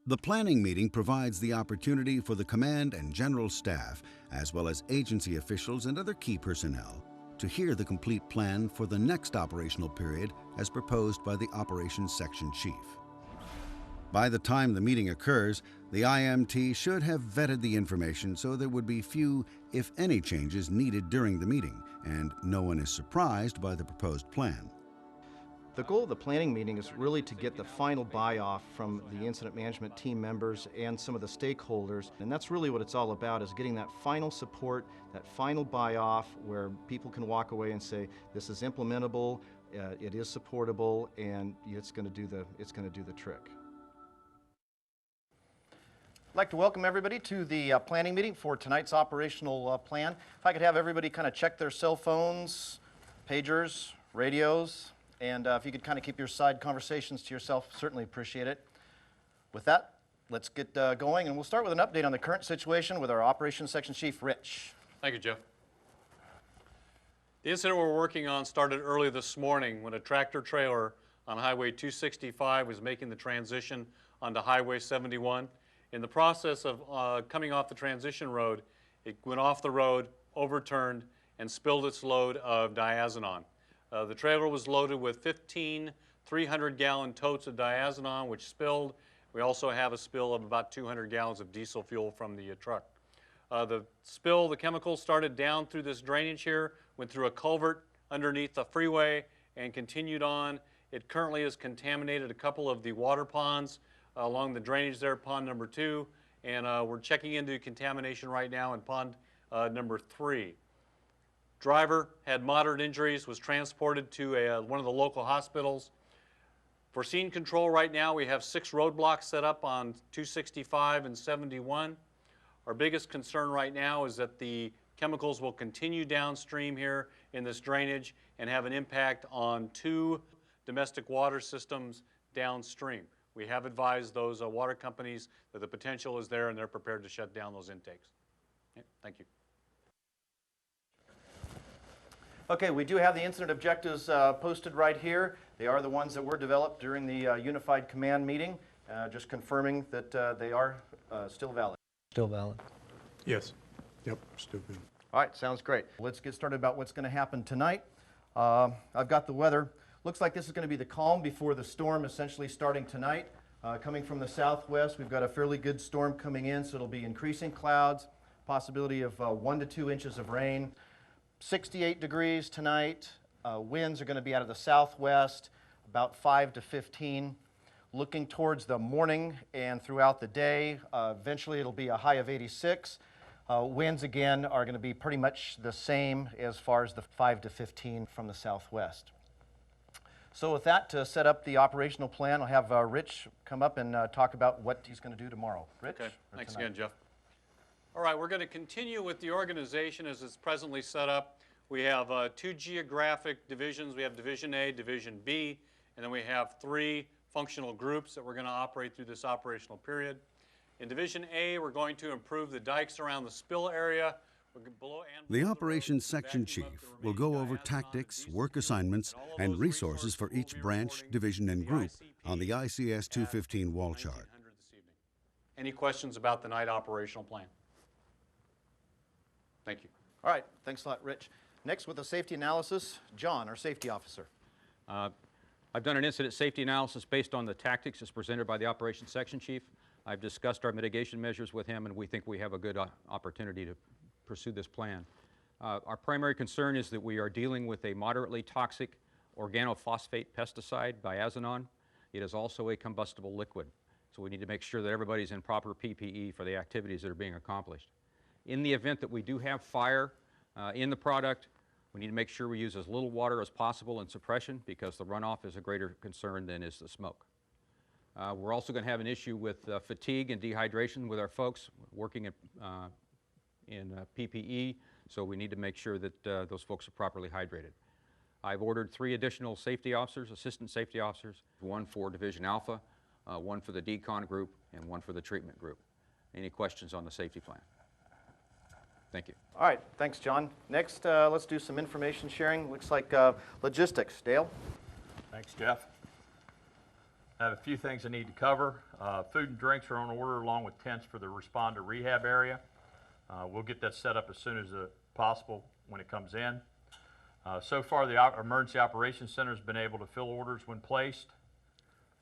The planning meeting provides the opportunity for the command and general staff, as well as agency officials and other key personnel, to hear the complete plan for the next operational period as proposed by the Operations Section Chief. By the time the meeting occurs, the IMT should have vetted the information so there would be few, if any, changes needed during the meeting, and no one is surprised by the proposed plan. The goal of the planning meeting is really to get the final buy-off from the incident management team members and some of the stakeholders, and that's really what it's all about, is getting that final support, that final buy-off where people can walk away and say, this is implementable, it is supportable, and it's going to do the trick. I'd like to welcome everybody to the planning meeting for tonight's operational plan. If I could have everybody kind of check their cell phones, pagers, radios, and if you could kind of keep your side conversations to yourself, certainly appreciate it. With that, let's get going, and we'll start with an update on the current situation with our Operations Section Chief, Rich. Thank you, Jeff. The incident we're working on started early this morning when a tractor-trailer on Highway 265 was making the transition onto Highway 71. In the process of coming off the transition road, it went off the road, overturned, and spilled its load of diazinon. The trailer was loaded with 15 300-gallon totes of diazinon, which spilled. We also have a spill of about 200 gallons of diesel fuel from the truck. The spill, the chemicals started down through this drainage here, went through a culvert underneath the freeway, and continued on. It currently has contaminated a couple of the water ponds along the drainage there, pond number 2, and we're checking into contamination right now in pond number 3. Driver had moderate injuries, was transported to one of the local hospitals. For scene control right now, we have 6 roadblocks set up on 265 and 71. Our biggest concern right now is that the chemicals will continue downstream here in this drainage and have an impact on 2 domestic water systems downstream. We have advised those water companies that the potential is there and they're prepared to shut down those intakes. Okay, thank you. Okay, we do have the incident objectives posted right here. They are the ones that were developed during the Unified Command meeting, just confirming that they are still valid. Still valid. Yes. Yep, still good. All right, sounds great. Let's get started about what's going to happen tonight. I've got the weather. Looks like this is going to be the calm before the storm, essentially starting tonight. Coming from the southwest, we've got a fairly good storm coming in, so it'll be increasing clouds, possibility of 1 to 2 inches of rain. 68 degrees tonight. Winds are going to be out of the southwest, about 5 to 15. Looking towards the morning and throughout the day, eventually it'll be a high of 86. Winds again are going to be pretty much the same as far as the 5 to 15 from the southwest. So with that, to set up the operational plan, I'll have Rich come up and talk about what he's going to do tomorrow. Rich? Okay, thanks again, Jeff. All right, we're going to continue with the organization as it's presently set up. We have 2 geographic divisions. We have Division A, Division B, and then we have 3 functional groups that we're going to operate through this operational period. In Division A, we're going to improve the dikes around the spill area. The Operations Section Chief will go over tactics, work assignments, and resources for each branch, division, and group on the ICS 215 wall chart. Any questions about the night operational plan? Thank you. All right, thanks a lot, Rich. Next, with the safety analysis, John, our safety officer. I've done an incident safety analysis based on the tactics as presented by the Operations Section Chief. I've discussed our mitigation measures with him, and we think we have a good opportunity to pursue this plan. Our primary concern is that we are dealing with a moderately toxic organophosphate pesticide, diazinon. It is also a combustible liquid, so we need to make sure that everybody's in proper PPE for the activities that are being accomplished. In the event that we do have fire in the product, we need to make sure we use as little water as possible in suppression because the runoff is a greater concern than is the smoke. We're also going to have an issue with fatigue and dehydration with our folks working in PPE, so we need to make sure that those folks are properly hydrated. I've ordered 3 additional safety officers, assistant safety officers, 1 for Division Alpha, 1 for the decon group, and 1 for the treatment group. Any questions on the safety plan? Thank you. All right, thanks, John. Next, let's do some information sharing. Looks like logistics. Dale? Thanks, Jeff. I have a few things I need to cover. Food and drinks are on order along with tents for the responder rehab area. We'll get that set up as soon as possible when it comes in. So far, the Emergency Operations Center has been able to fill orders when placed.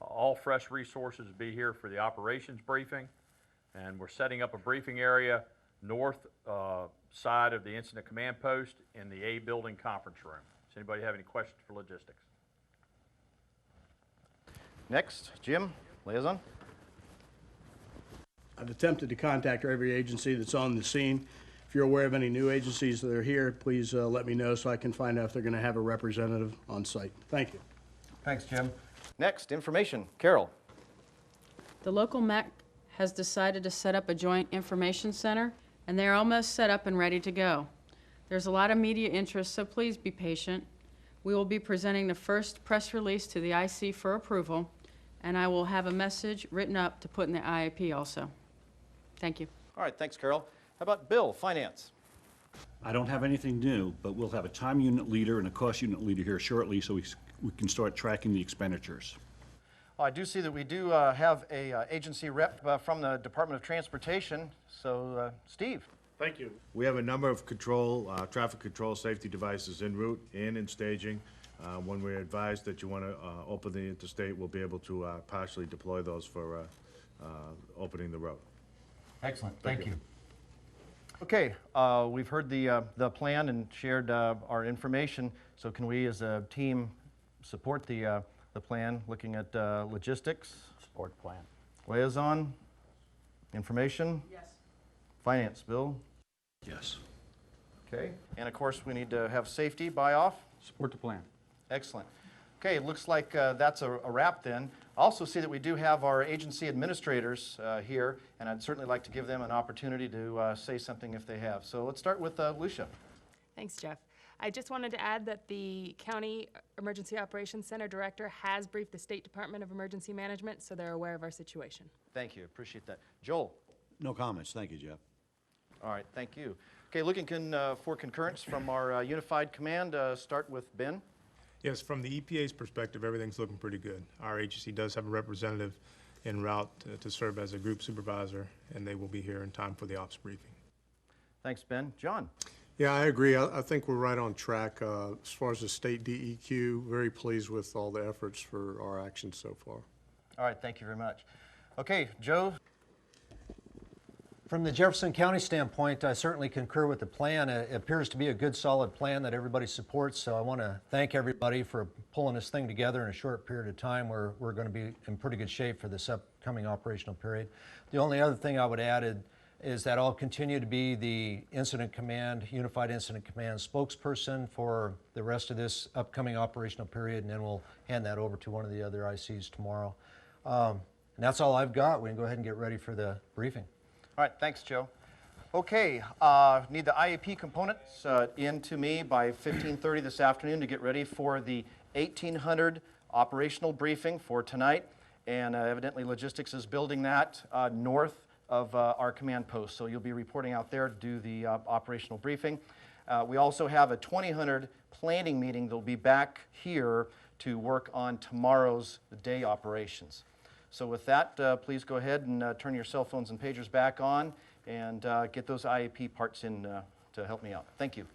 All fresh resources will be here for the operations briefing, and we're setting up a briefing area north side of the Incident Command Post in the A building conference room. Does anybody have any questions for logistics? Next, Jim, liaison. I've attempted to contact every agency that's on the scene. If you're aware of any new agencies that are here, please let me know so I can find out if they're going to have a representative on site. Thank you. Thanks, Jim. Next, information. Carol. The local MEC has decided to set up a joint information center, and they're almost set up and ready to go. There's a lot of media interest, so please be patient. We will be presenting the first press release to the IC for approval, and I will have a message written up to put in the IAP also. Thank you. All right, thanks, Carol. How about Bill, Finance? I don't have anything new, but we'll have a time unit leader and a cost unit leader here shortly so we can start tracking the expenditures. Well, I do see that we do have a agency rep from the Department of Transportation. So, Steve. Thank you. We have a number of traffic control safety devices en route and in staging. When we're advised that you want to open the interstate, we'll be able to partially deploy those for opening the road. Excellent. Thank you. Okay, we've heard the plan and shared our information. So can we as a team support the plan, looking at logistics? Support plan. Liaison? Information? Yes. Finance, Bill? Yes. Okay. And of course, we need to have safety buy off. Support the plan. Excellent. Okay, it looks like that's a wrap then. I also see that we do have our agency administrators here, and I'd certainly like to give them an opportunity to say something if they have. So let's start with Lucia. Thanks, Jeff. I just wanted to add that the County Emergency Operations Center Director has briefed the State Department of Emergency Management, so they're aware of our situation. Thank you, appreciate that. Joel? No comments. Thank you, Jeff. All right, thank you. Okay, looking for concurrence from our Unified Command, start with Ben. Yes, from the EPA's perspective, everything's looking pretty good. Our agency does have a representative en route to serve as a group supervisor, and they will be here in time for the ops briefing. Thanks, Ben. John? Yeah, I agree. I think we're right on track. As far as the state DEQ, very pleased with all the efforts for our actions so far. All right, thank you very much. Okay, Joe? From the Jefferson County standpoint, I certainly concur with the plan. It appears to be a good, solid plan that everybody supports, so I want to thank everybody for pulling this thing together in a short period of time. We're going to be in pretty good shape for this upcoming operational period. The only other thing I would add is that I'll continue to be the Incident Command, Unified Incident Command spokesperson for the rest of this upcoming operational period, and then we'll hand that over to one of the other ICs tomorrow. And that's all I've got. We can go ahead and get ready for the briefing. All right, thanks, Joe. Okay, need the IAP components in to me by 15:30 this afternoon to get ready for the 1800 operational briefing for tonight. And evidently logistics is building that north of our command post. So you'll be reporting out there to do the operational briefing. We also have a 2000 planning meeting that'll be back here to work on tomorrow's day operations. So with that, please go ahead and turn your cell phones and pagers back on and get those IAP parts in to help me out. Thank you.